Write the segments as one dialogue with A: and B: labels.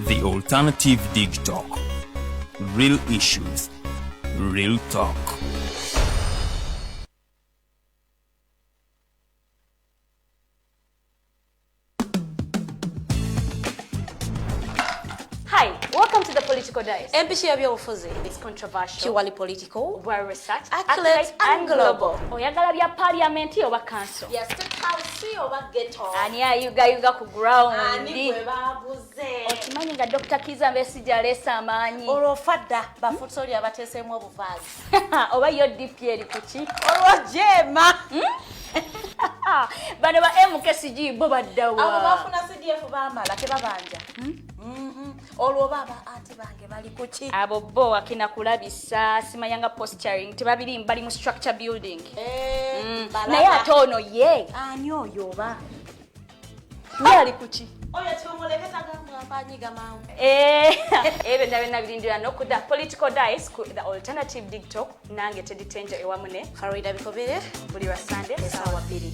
A: The Alternative Dig Talk. Real issues, real talk.
B: Hi, welcome to the Political Dice.
C: MPC Abiofuzi.
B: It's controversial,
C: Purely political,
B: well researched,
C: accurate and global.
B: Oyagala bya parliament oba council.
C: Yes, State House oba ghetto.
B: Ani ayuga ku ground.
C: Ani gwe babuze.
B: Okimanyi nga Dr. Kizza Besigye aleesa amaanyi.
C: Olwo fadda bafutoli abateeseemu obuvaazi.
B: Oba yo DP eri kuki?
C: Olwo jema.
B: Bano ba MKCG bo baddawa.
C: Abo bafuna CDF baamala tebabanja. Olwo baba ate bange bali kuki?
B: Abo bo akina kulabisa simanyanga posturing tebabiri bali mu structure building. Naye ate ono ye.
C: Ani oyo oba?
B: Ye ali kuki?
C: Oyo tumuleketa gambanyiga mawu.
B: Ebe ndabena birindira nokuda Political Dice ku the Alternative Dig Talk nange Teddy Tenja ewamune
C: Farida Bikobere
B: buli wa Sunday
C: sawa 2.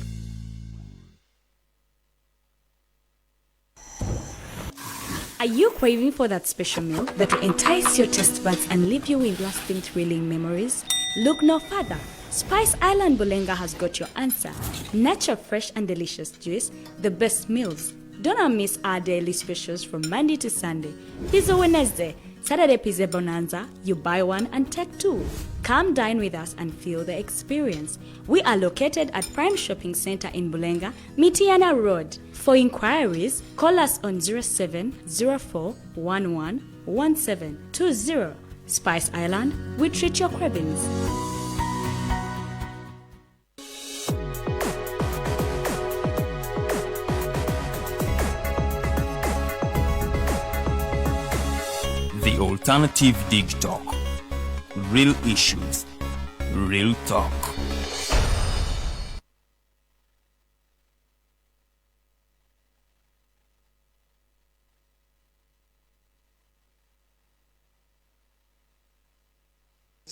D: Are you craving for that special meal that will entice your taste buds and leave you with lasting thrilling memories? Look no further. Spice Island Bulenga has got your answer. Natural, fresh and delicious juice, the best meals. Don't miss our daily specials from Monday to Sunday. Pizza Wednesday, Saturday Pizza Bonanza, you buy one and take two. Come dine with us and feel the experience. We are located at Prime Shopping Center in Bulenga, Mitiana Road. For inquiries, call us on 0704111720. Spice Island, we treat your cravings.
A: The Alternative Dig Talk. Real issues, real talk.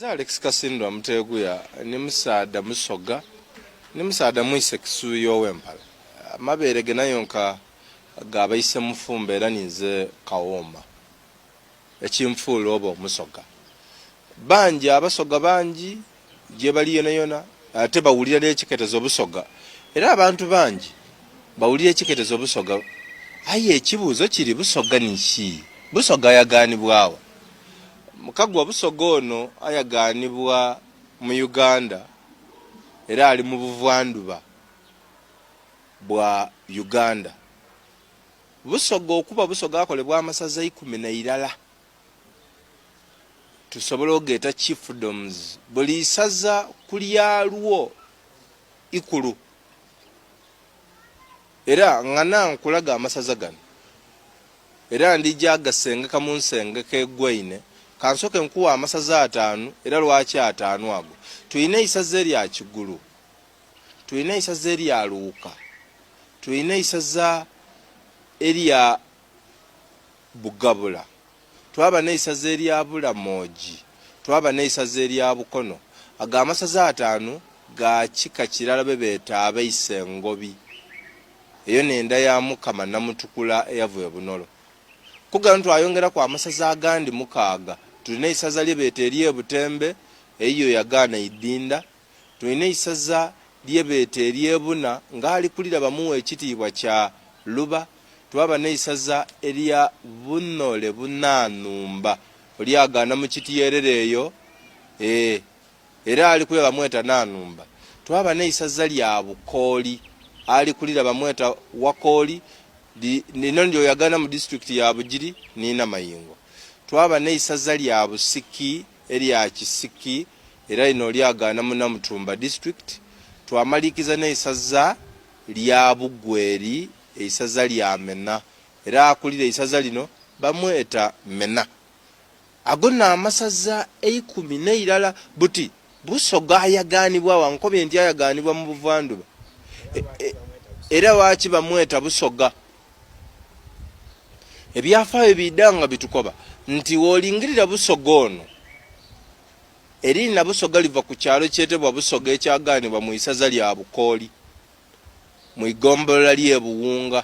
E: Alex Kasindwa Muteguya ni Musaada Musoga ni Musaada Mwise Kisuyo w'Empala amabere genayo nka gabayise mufumba era ninze Kawoma ekimfuulo obo Musoga banji abasoga banji gye bali yona ate bawulira n'ekiketezo Busoga era abantu banji bawulira ekiketezo Busoga aye ekibuuzo kiri Busoga niki Busoga yaganibwawa Mukagwa Busoga ono ayaganibwa mu Uganda era ali mu buvwanduba bwa Uganda. Busoga okuba Busoga akolebwa amasaza 10 tusobola ogeta chiefdoms buli saza kulyalwo ikulu era ngana nkulaga amasaza gano era ndija gasengeka mu nsengeka egwaine kansoke nkuwa amasaza 5 era lwaki 5 ago tuine isaza erya Kigulu tuine isaza erya Luuka tuine isaza erya Bugabula twaba neisaza erya Bulamoji twaba neisaza erya Bukono aga amasaza 5 ga kika kirala bebeta abayise Ngobi eyo nenda ya Mukama namutukula eyavuye Bunolo kugantu ayongera kwa amasaza agandi 6 tulina isaza lyebeta erye Butembe eyo yagana Idinda tulina isaza lyebeta erye Buna ngali kulira bamuwe ekitiibwa kya Luba twaba neisaza erya Bunole Bunanumba olyagana mu kityerereyo era ali kuya bamweta Nanumba twaba neisaza lya Bukoli ali kulira bamweta Wakoli nino ndio yagana mu district ya Bugiri nina Mayingo twaba neisaza lya Busiki erya Kisiki era ino lyagana mu Namutumba district twamalikiza neisaza lya Bugweri eisaza lya Mena era akulira eisaza lino bamweta Mena agona amasaza 10 buti Busoga ayaganibwa wankobye ndi ayaganibwa mu buvwanduba era wachi bamweta Busoga ebyafaayo bidanga bitukoba nti wolingirira Busoga ono erina Busoga liva ku kyalo kyetebwa Busoga ekyaganibwa mu isaza lya Bukoli mu igombolola lye Buwunga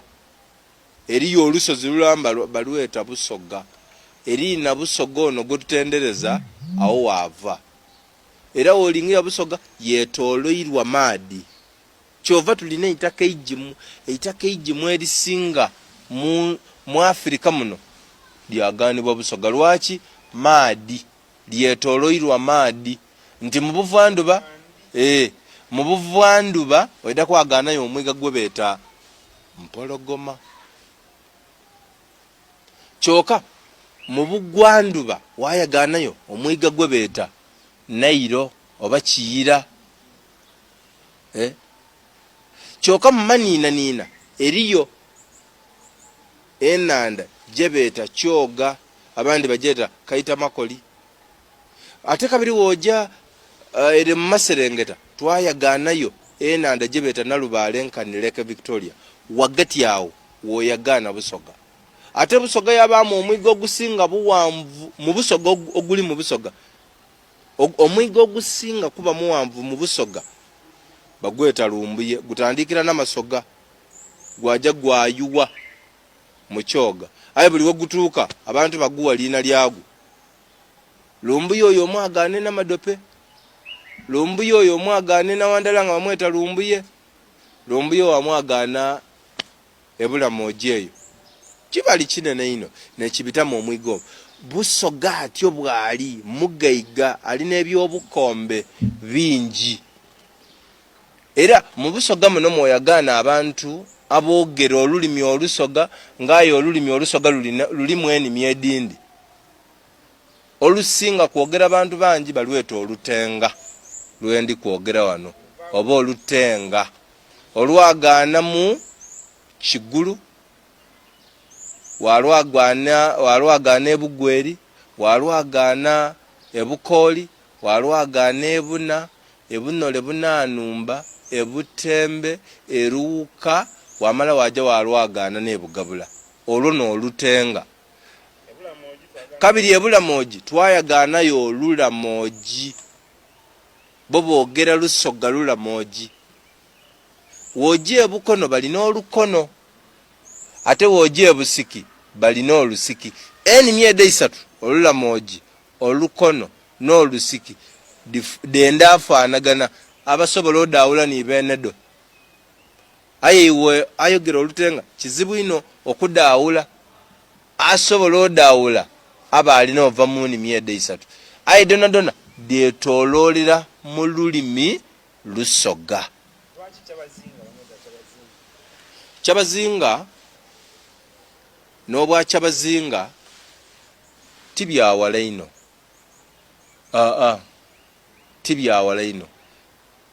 E: eriyo olusozi lulamba balweta Busoga eri na Busoga ono gutendereza awo wava era olingira Busoga yetoloirwa maadi kyova tulina eitaka ijimu erisinga mu Afrika muno lyaganibwa Busoga lwaki maadi lyetoloirwa maadi nti mu buvanduba oyida kwaganayo omwiga gwe beeta Mpologoma kyoka mu bugwanduba wayaganayo omwiga gwe beeta Nairo oba Kiyira kyoka mu maniina eriyo enanda gye beeta Kyoga abandi bajeeta Kaita Makoli ate kabiri woja eri mu Maserengeta twayaganayo enanda gye beeta Nalubaale Nkanileke Victoria wagati awo woyagana Busoga ate Busoga yabamu omwiga ogusinga buwanvu mu Busoga oguli mu Busoga omwiga ogusinga kuba muwanvu mu Busoga bagweta Lumbuye gutandikira n'amasoga gwaja gwayuwa mu Kyoga aye buli wegutuuka abantu baguwa lina lyagu Lumbuye oyo omwagane n'amadope Lumbuye oyo omwagane na Wandalanga bamweta Lumbuye wamwagana ebulamoji eyo kibali kinene ino nekibitamu omwigo Busoga atyo bwali mugaiga alina ebyobukombe bingi era mu Busoga muno moyagana abantu aboogera olulimi olusoga ngaayo olulimi olusoga lulimu enimi edindi olusinga kwogera abantu bangi balweta Olutenga lwendi kwogera wano oba Olutenga olwagana mu Kigulu walwagana Ebugweri walwagana Ebukooli walwagana Ebuna Ebunole Bunanumba Ebutembe Eruuka wamala waja walwagana n'Ebugabula olwo n'Olutenga kabiri Ebulamoji twayaganayo Olulamoji bo boogera Lusoga Lulamoji woje Ebukono balina Olukono ate woje Ebusiki balina Olusiki enimi edeisatu Olulamoji Olukono n'Olusiki denda afaanagana abasobola odawula nibenedo ayiwe ayogera Olutenga kizibu ino okudawula asobola odawula aba alina ova mu nimi edeisatu ayi dona dyetololera mu lulimi Lusoga Kyabazinga n'obwa Kyabazinga tibyawala ino tibyawala ino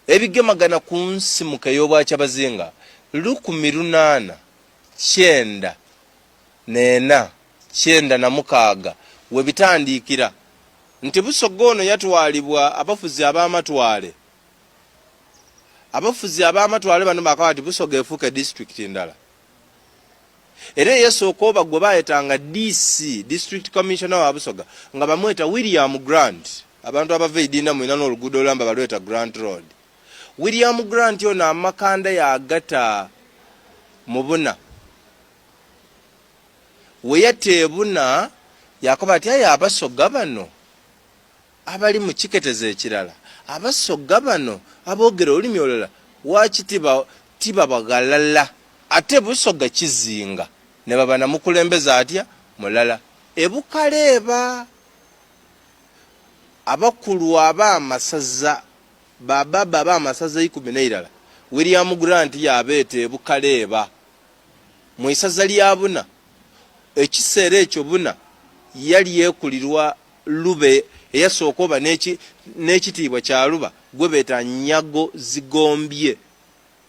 E: ebigemagana ku nsimuka y'obwa Kyabazinga 1894 we bitandikira nti Busoga ono yatwalibwa abafuzi ab'amatwale bano bakawati Busoga efuuka district ndala era yesooka oba gwe bayetanga DC district commissioner wa Busoga nga bamweta William Grant abantu abava edinda mwina n'oluguudo olamba balweta Grant Road William Grant ono amakanda yagata mu Buna weyatebuna yakoba ati aye Abasoga bano abali mu kiketeze ekirala Abasoga bano aboogera olulimi olulala waki tiba bagalala ate Busoga kizinga ne baba namukulembeza atya mulala Ebukaleeba abakulu ab'amasaza baba amasaza 12 William Grant yabeete Ebukaleeba mu isaza lya Buna ekiseera ekyo Buna yali yekulirwa Lube eyasooka oba n'ekitiibwa kya Luba gwe beeta Nyago Zigombye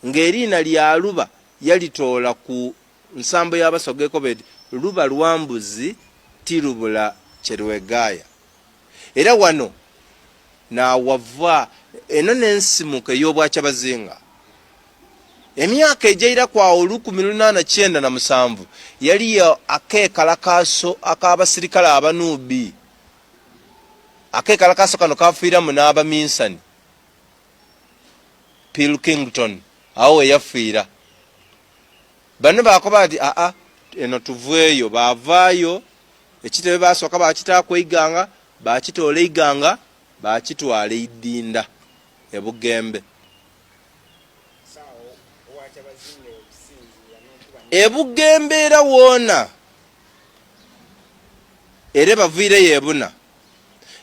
E: ng'eriina lya Luba yalitoola ku nsambo y'Abasoga ekobedi Luba Lwambuzi tirubula Kyerwegaaya era wano nawava eno n'ensimuka ey'obwa Kyabazinga emyaka ejaira kwa 1897 yaliyo akeekalakaaso ak'abasirikale abanubi akeekalakaaso kano kafiiramu n'Abaminsani Pilkington awo yafiira bano bakoba ati eno tuveeyo baavaayo ekitebe basooka bakitaako iganga bakitoola iganga bakitwala Idinda ebugembe ebugembe era woona era baviireyo ebuna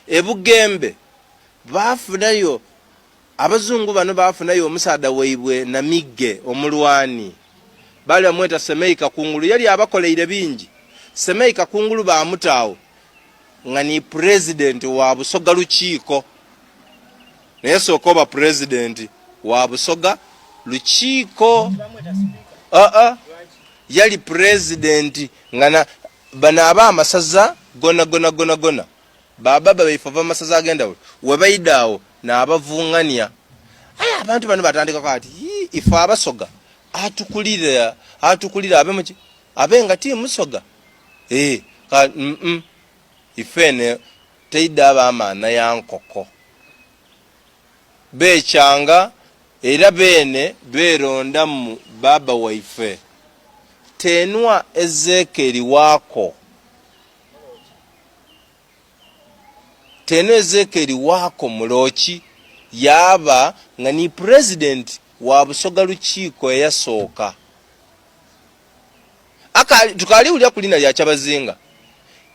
E: ebugembe baafunayo abazungu bano baafunayo omusaada waibwe Namigge omulwani bali amweta Semei Kakungulu yali abakoleire bingi Semei Kakungulu bamutaawo nga ni president wa Busoga Lukiiko naye sooka oba president wa Busoga Lukiiko yali president nga bana amasaza gona baba baifa bamasaza agenda webaidaawo n'abavungania abantu bano batandika kati ifa abasoga atukulira abemuki abenga ti musoga ifene teida abamaana yankoko bechanga era bene beronda mu baba waife tenwa Ezekeri wako tenwa Ezekeri wako mulochi yaba nga ni president wa Busoga Lukiiko eyasooka tukali ulya kulina lya Kyabazinga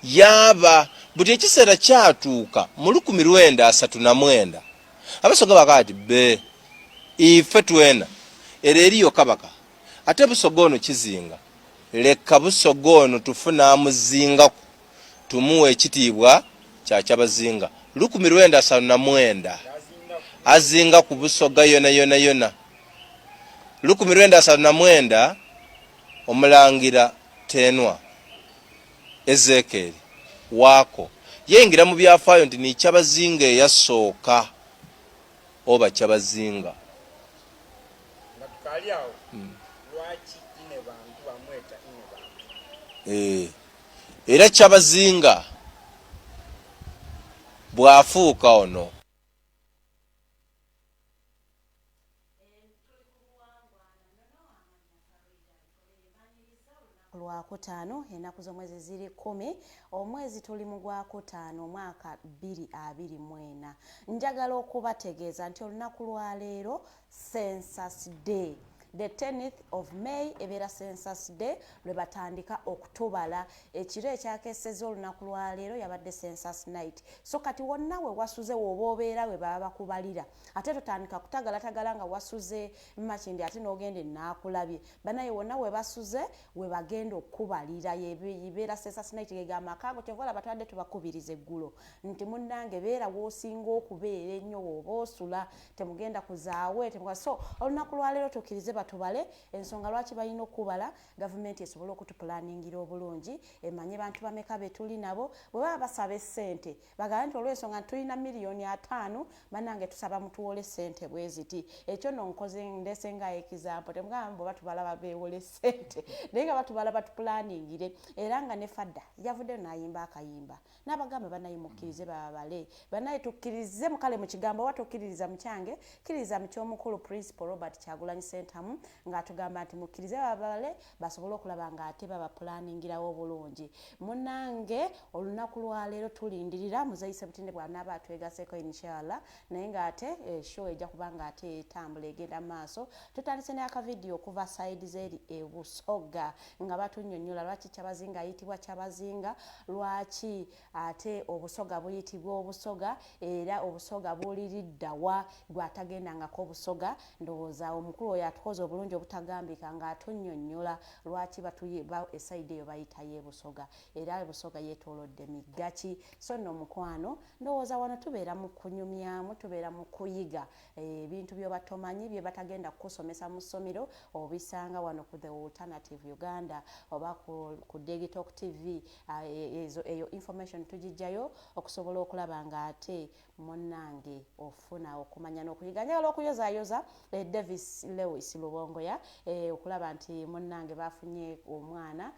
E: yaba buti ekiseera kyatuuka mu 1939 abasoga bakati be ife twena era eriyo kabaka ate Busoga ono kizinga leka Busoga ono tufuna amuzinga tumuwe ekitiibwa kya Kyabazinga 1939 azinga ku Busoga yona 1939 omulangira tenwa Ezekeri wako yengira mu byafaayo nti ni Kyabazinga eyasooka oba Kyabazinga era Kyabazinga bwafuuka ono
C: Lwakutaano ennaku z'omwezi ziri 10 omwezi tuli mu Gwakutaano omwaka 2024 njagala okubategeeza nti olunaku lwa leero Census Day the 10th of May ebeera Census Day lwe batandika okutubala ekiro ekyakeseza olunaku lwa leero yabadde Census Night so kati wonna we wasuze woba obeera we baba bakubalira ate totandika kutagalatagala nga wasuze Makindi ate n'ogende naakulabye banaye wonna we basuze we bagenda okubalira yebeera Census Night gegamba akago kyovola batwadde tubakubiriza eggulo nti munnange beera woosinga okubeera ennyo woba osula temugenda kuzaawe so olunaku lwa leero tukkirize batubale ensonga lwaki balina okubala gavumenti esobola okutupulaningira obulungi emanye bantu bameka betuli nabo bwe baba basaba essente bagamba nti olw'ensonga tulina miliyoni 5 banange tusaba mutuwole ssente bweziti ekyo nno nkoze ndese nga example temugamba mbo batubala babeewole ssente naye nga batubala batupulaningire era nga ne Fadda yavudde n'ayimba akayimba n'abagamba banayimukkirize babale banaye tukkirize mukale mu kigambo watukkiririza mu kyange kkiriza mu ky'omukulu Principal Robert Kyagulanyi Sentamu ng'atugamba nti mukkirize babale basobole okulaba ng'ate babaplaningirawo bulungi munnange olunaku lwa leero tulindirira muzayise butinde bw'anaaba atwegaseko inshallah naye ng'ate show ejja kuba ng'ate etambula egenda maaso tutandise n'akavidiyo okuva side zeri ebusoga nga batunnyonnyola lwaki Kyabazinga ayitibwa Kyabazinga lwaki ate obusoga buyitibwa obusoga era obusoga buliriddawa gwatagendangako obusoga ndowooza omukulu oyo atukoze obulungi obutagambika ng'atunnyonnyola lwaki esaidi eyo bayitayo ebusoga era ebusoga yeetoolodde miggaki so nno mukwano ndowooza wano tubeera mu kunyumyamu tubeera mu kuyiga ebintu byoba tomanyi bye batagenda kukusomesa mu ssomero obisanga wano ku The Alternative Uganda oba ku Digitalk TV eyo information tugijjayo okusobola okulaba ng'ate munnange ofuna okumanya n'okuyiga njagala okuyozaayoza Davis Lewis Lubongoya okulaba nti munnange bafunye omwana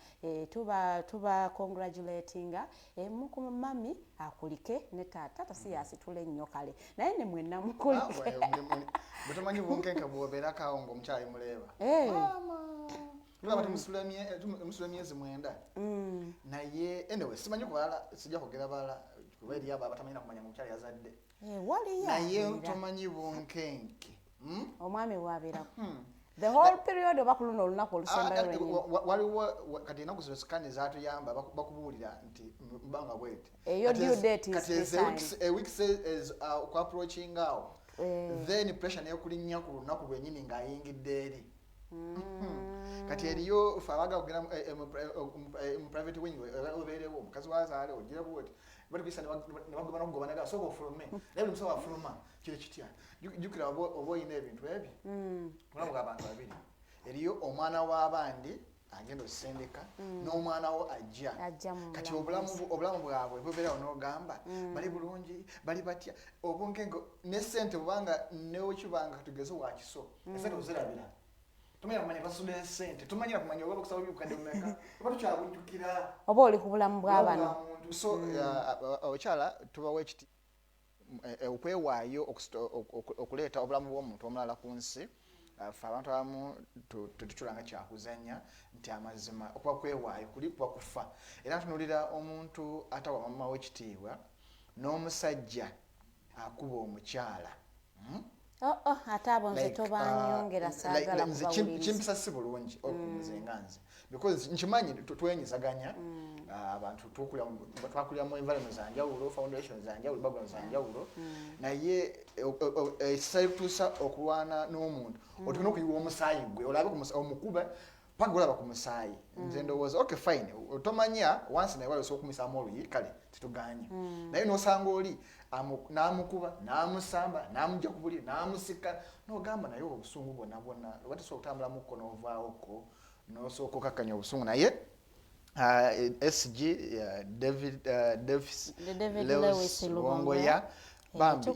C: tuba congratulatinga muku mami akulike ne taata si yasitule nnyo kale naye ne mwenna mukulike
F: butomanyi bunkenka bw'obeera kawo ng'omukyali muleeba tulaba tumusula myezi 9 naye anyway simanyi kubala sijja kwogera bala kuba eri abo abatamanyina kumanya mukyala yazadde
C: waliyo
F: naye tomanyi bunkenke
C: omwami wabeerako the whole period oba ku luno olunaku olusembayo lwennyini
F: waliwo kati enaku zino sikani zatuyamba bakubuulira nti mbanga bwete
C: eyo due date is
F: kati a week says ku approaching awo then pressure nayo kulinnya ku lunaku lwennyini ng'ayingidde eri kati eriyo fe abaga kugenda mu private wing obeerewo omukazi wazaale ogira bwoti batukisa ne bagoma n'okugobanaga soba ofulume naye buli musawo afuluma kiri kitya jjukira oba oyina ebintu ebyo mulamu abantu babiri eriyo omwana w'abandi agenda osendeka n'omwana wo ajja kati obulamu bwabwe bubeerawo n'ogamba bali bulungi bali batya obunkengo ne ssente bubanga newekibanga tugeze wakiso esente ozirabira tumanya kumanya basula esente tumanyira kumanya oba okusaba byukadde mumeka oba tukyabujjukira
C: oba oli ku bulamu bw'abano
F: so okyala tubawo ekiti okwewaayo okuleeta obulamu bw'omuntu omulala ku nsi fe abantu abamu tetukyulanga kyakuzanya nti amazima okuba kwewaayo kuli kuba kufa era ntunulira omuntu atawa mama w'ekitiibwa n'omusajja akuba omukyala
C: ate abo nze tobanyongera saagala kubawuliriza
F: kimpisa si bulungi nze nga nze because nkimanyi twenyizaganya abantu twakulira mu environment zanjawulo foundation zanjawulo background zanjawulo naye ekisali kutuusa okulwana n'omuntu otulina okuyiwa omusaayi gwe olabe omukuba paka olaba ku musaayi nze ndowooza okay fine otomanya once naye wali okumisaamu oluyi kale tituganye naye n'osanga oli n'amukuba n'amusamba n'amujja ku buliri n'amusika n'ogamba naye obusungu bwonna bwonna oba tosobola okutambulamuko n'ovaawoko n'osooka okakkanya obusungu naye SG David Lewis Luwongoya bambi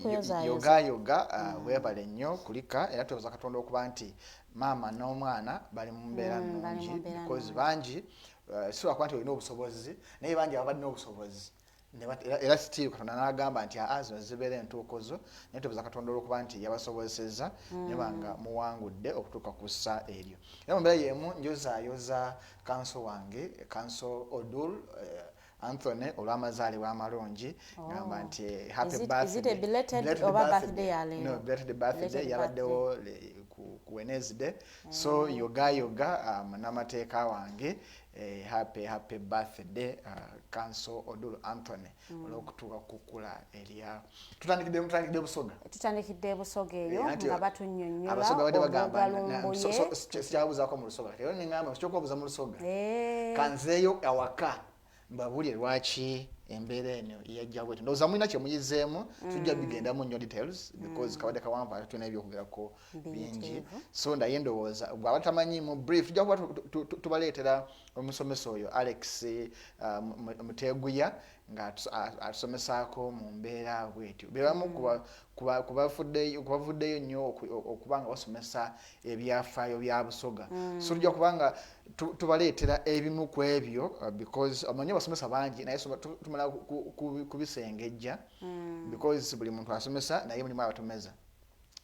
F: yoga webale nnyo kulika era twebaza Katonda okuba nti maama n'omwana bali mu mbeera nnungi because bangi si lwakuba nti olina obusobozi naye bangi abadde n'obusobozi era still Katonda n'agamba nti zino zibeera entuukozo naye twebaza Katonda olw'okuba nti yabasobozesezza ne banga muwangudde okutuuka ku ssa eryo era mu mbeera y'emu njozaayoza kanso wange kanso Odul Anthony olw'amazaalibwa amalungi ngamba nti happy birthday yabaddewo ku Wednesday so yoga n'amateeka wange happy birthday Kanso Odul Anthony olw'okutuuka kukula erya tutandikidde busoga
C: eyo nga batunnyonnyola
F: abasoga badde bagamba sikyabuzaako mu lusoga kati era nengamba sikyokubabuza mu lusoga kanzeeyo awaka mbabulye lwaki embeera eno yajja bweti ndowooza mulina kyemuyizeemu tujja bigendamu nnyo details because kabadde kawanvu ate tulina ebyokugerako bingi so ndaye ndowooza bw'aba tamanyimu brief tujja kuba tubaleetera omusomesa oyo Alex Muteguya nga atusomesaako mu mbeera bwetyo bebamu kubavuddeyo nnyo okuba nga basomesa ebyafaayo bya busoga so tujja kubanga tubaleetera ebimu ku ebyo because omanyi abasomesa bangi naye tumala kubisengejja because buli muntu asomesa naye mulimu abatomeza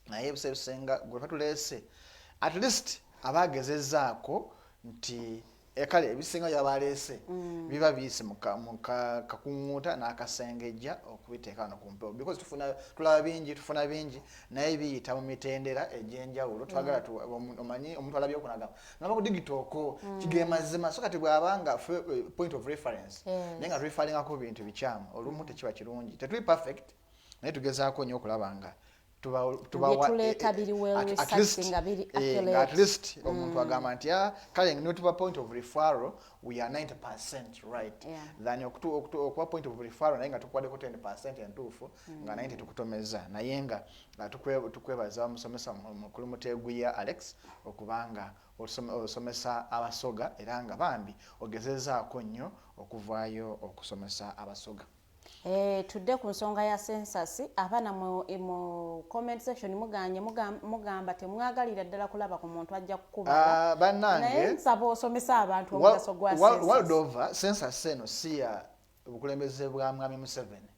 F: naye ebisebisenga gwe batuleese at least abagezezzaako nti kale ebisinga byabaleese biba biyise mu kakuŋŋuuta n'akasengejja okubiteeka wano ku mpewo because tufuna bingi naye biyita mu mitendera egy'enjawulo twagala omanyi omuntu alabye okunagamba ngamba ku digitooko kigee mazima so kati bw'abanga point of reference naye nga tulifaringako bintu bikyamu olumu tekiba kirungi tetuli perfect naye tugezaako nnyo okulaba nga at least omuntu agamba nti kale netuba point of referral we are 90% right than okuba point of referral naye nga tukwaddeko 10% entuufu nga 90 tukutomeza naye nga tukwebaza omusomesa mukulu Muteguya Alex okubanga osomesa abasoga era nga bambi ogezezzaako nnyo okuvaayo okusomesa abasoga.
C: Tudde ku nsonga ya census abaana mu comment section mugamba temwagalira ddala kulaba ku muntu ajja kukubala
F: bannange
C: nsaba osomesa abantu omugaso gwa census
F: world over census eno si ya obukulembeze bwa Mwami Museveni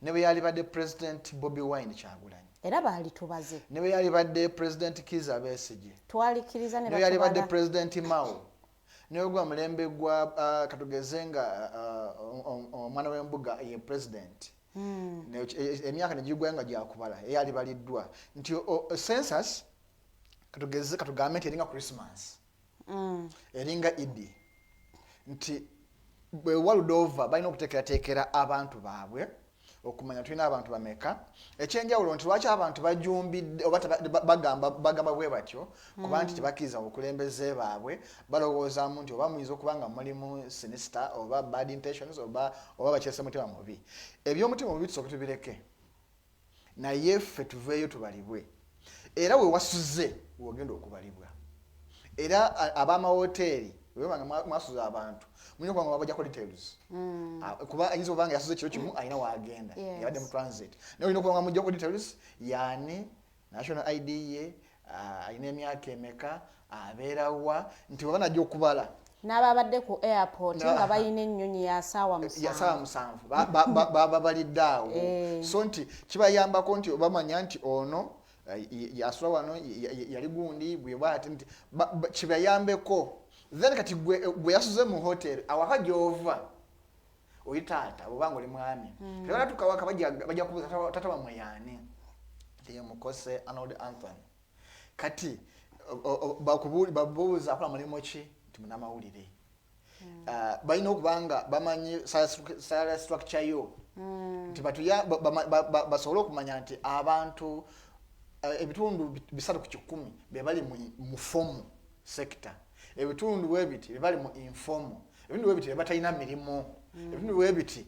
F: ne bwe yali badde President Bobi Wine Kyagulanyi
C: era baali tubaze
F: ne bwe yali badde President Kizza Besigye
C: twalikiriza ne
F: ne yali badde
C: batubala
F: President Mao ne gwa mulembe gwa katugeze nga omwana w'embuga ye president emyaka ne gigwa nga gyakubala eyali baliddwa nti census katugambe nti eringa Christmas eringa Idi nti bwe waludova balina okuteekerateekera abantu baabwe okumanya tulina abantu bameka ekyenjawulo nti lwaki abantu bajumbidde oba bagamba bwe batyo kuba nti tebakkiriza obukulembeze baabwe balowoozaamu nti oba muyinza okuba nga mulimu sinister oba bad intentions oba bakyesa mutima mubi ebyomutima mubi tusooke tubireke naye ffe tuveeyo tubalibwe era we wasuze wogenda okubalibwa era ab'amawooteeri webanga mwasuza abantu mulina okuba nga babajjako details kuba ayinza obanga yasuze kiro kimu alina waagenda yabadde mu transit naye olina okuba nga mujjako details yaani national ID ye alina emyaka emeka abeerawa nti oba najja okubala
C: n'ababadde ku airport nga balina ennyonyi ya ssaawa
F: 7 baba balidde awo so nti kibayambako nti obamanya nti ono yasula wano yali gundi bwe bwati nti kibayambeko then kati gwe yasuze mu hotel awaka gyova oyitaata obanga oli mwami tebala tukawaka bajja kubuza tata wamwe yaani ye mukose Arnold Anthony kati babuuza akola mulimu ki nti munamawulire balina okubanga bamanyi salary structure yo nti basobole okumanya nti abantu ebitundu 3/10 be bali mu formal sector ebitundu bwebiti be bali mu informal ebitundu bwebiti be batalina mirimu ebitundu bwebiti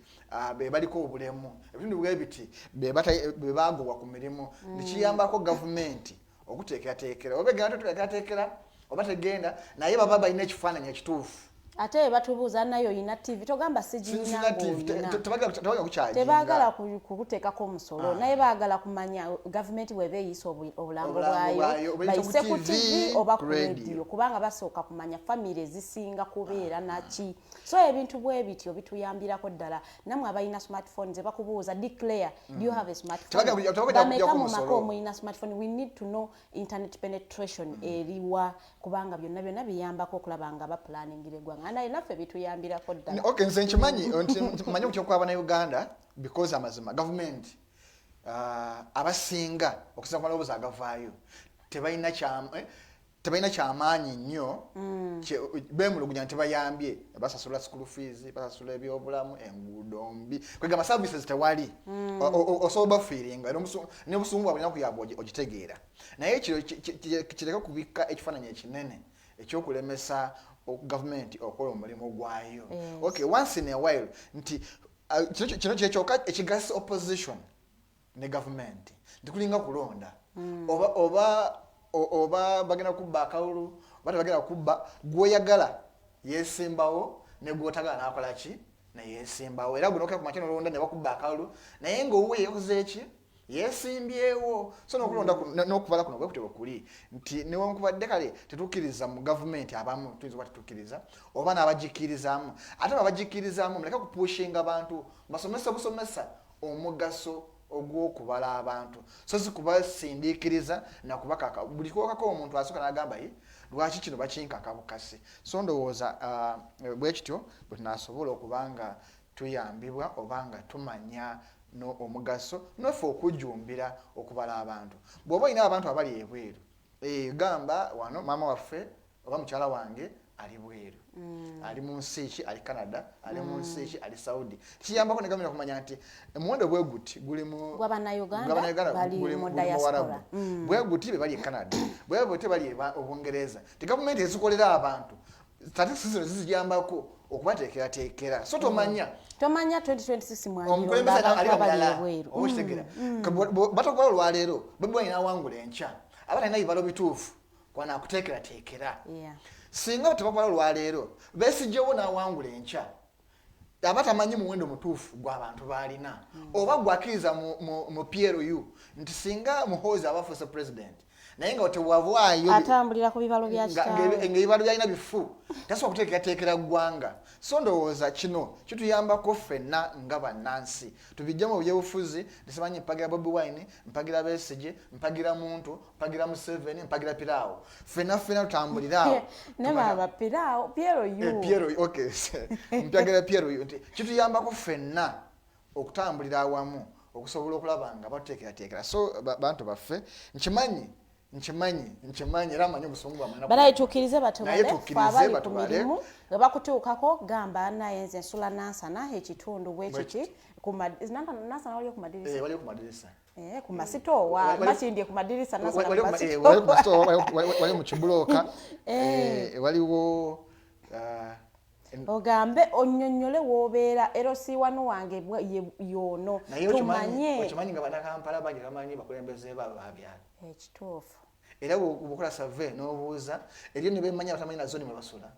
F: be baliko obulemu ebitundu bwebiti be bagobwa ku mirimu nikiyambako gavumenti okuteekerateekera oba egenda tuteekerateekera oba tegenda naye baba balina ekifaananyi ekituufu
C: ate batubuuza nayo oyina TV togamba sigirina tebaagala kukuteekako omusolo naye baagala kumanya gavumenti bweba eyisa obulambo bwayo bayise ku TV oba ku radio kubanga basooka kumanya famire zisinga kubeera naki so ebintu bwe bityo bituyambirako ddala namwe abalina smartphone ze bakubuuza declare do you have a smartphone bameka mu maka omulina smartphone we need to know internet penetration eriwa kubanga byonna biyambako okulaba nga baplaningire eggwanga naye naffe bituyambirako ddala
F: okay nze nkimanyi manyi okukyokwaba na Uganda because amazima government abasinga okusinza ku maloboozi agavaayo tebalina kyamaanyi nnyo beemulugunya nti bayambye basasula school fees basasula ebyobulamu enguudo mbi kwegamba services tewali osobola bafiiringa n'obusungu bwabulina kuyamba ogitegeera naye kireka kubikka ekifaananyi ekinene ekyokulemesa gavumenti okola omulimu gwayo okay once in a while nti kino kyekyoka ekigasa opposition ne gavumenti ndikulinga kulonda oba bagenda kubba akawulu oba tebagenda kubba gwoyagala yesimbawo ne gwotagala nakola ki neyesimbawo era guno okera ku makino olonda ne bakubba akawulu naye ng'owuwe yakoze eki yesimbyewo so n'okulonda n'okubala kuno bwe kutyo kuli nti newankubadde kale tetukkiriza mu gavumenti abamu tuyinza okuba tetukkiriza oba n'abagikkirizamu ate abagikkirizamu muleke kupushinga abantu basomesa busomesa omugaso ogw'okubala abantu so si kubasindiikiriza nakubakaka buli kwokako omuntu asooka n'agamba lwaki kino bakinkaka bukasi so ndowooza bwe kityo bwe tunaasobola okubanga tuyambibwa obanga tumanya no omugaso noffe okujumbira okubala abantu bw'oba olina abantu abali ebweru gamba wano maama waffe oba mukyala wange ali bweru ali mu nsi ki ali Canada ali mu nsi ki ali Saudi kiyambako ne gavumenti okumanya nti omuwendo bwe guti guli mu
C: Uganda bali mu diaspora
F: bwe guti be bali Canada bwe guti bali Obungereza ti gavumenti ezikolera abantu statistics zizijambako okubateekerateekera so tomanya
C: 2026
F: omukulembeze ali bweru obutegera batakola olwaleero bwe balina awangula enkya abalina ibalo bituufu kwana kuteekerateekera singa tebakola olwaleero Besigyewo n'awangula enkya abatamanyi muwendo mutuufu gw'abantu balina oba gwakkiriza mu PLU nti singa Muhoozi abafuuse president naye nga tewavaayo
C: atambulira ku bibalo bya kitaawe
F: ng'ebibalo byalina bifu tasobola kuteekerateekera ggwanga so ndowooza kino kituyambako ffenna nga bannansi tubijja mu byebufuzi nesimanyi mpagira Bobi Wine mpagira Besigye mpagira Muntu mpagira Museveni mpagira Piraawo ffenna tutambuliraawo
C: ne baba Piraawo Piero
F: okay mpagira Piero nti kituyambako ffenna okutambulira awamu okusobola okulaba nga batuteekerateekera so bantu baffe nkimanyi era amanyi obusungu bwamwe
C: banayetuukirize batubale abali ku mirimu nga bakutuukako gamba nayenze ensula nansana ekitundu bwekiti nansana waliyo ku madirisa ku masitoowa bakindye ku madirisa
F: wali mu kibulooka waliwo
C: ogambe onnyonnyole woobeera erosi wano wange yoono tumanye
F: okimanyi nga bannakampala bangi bamanyi bakulembeze baabo babyala
C: ekituufu
F: era bwokola survey n'obuuza eryo ne bemanya batamanyi na zoni mwe basula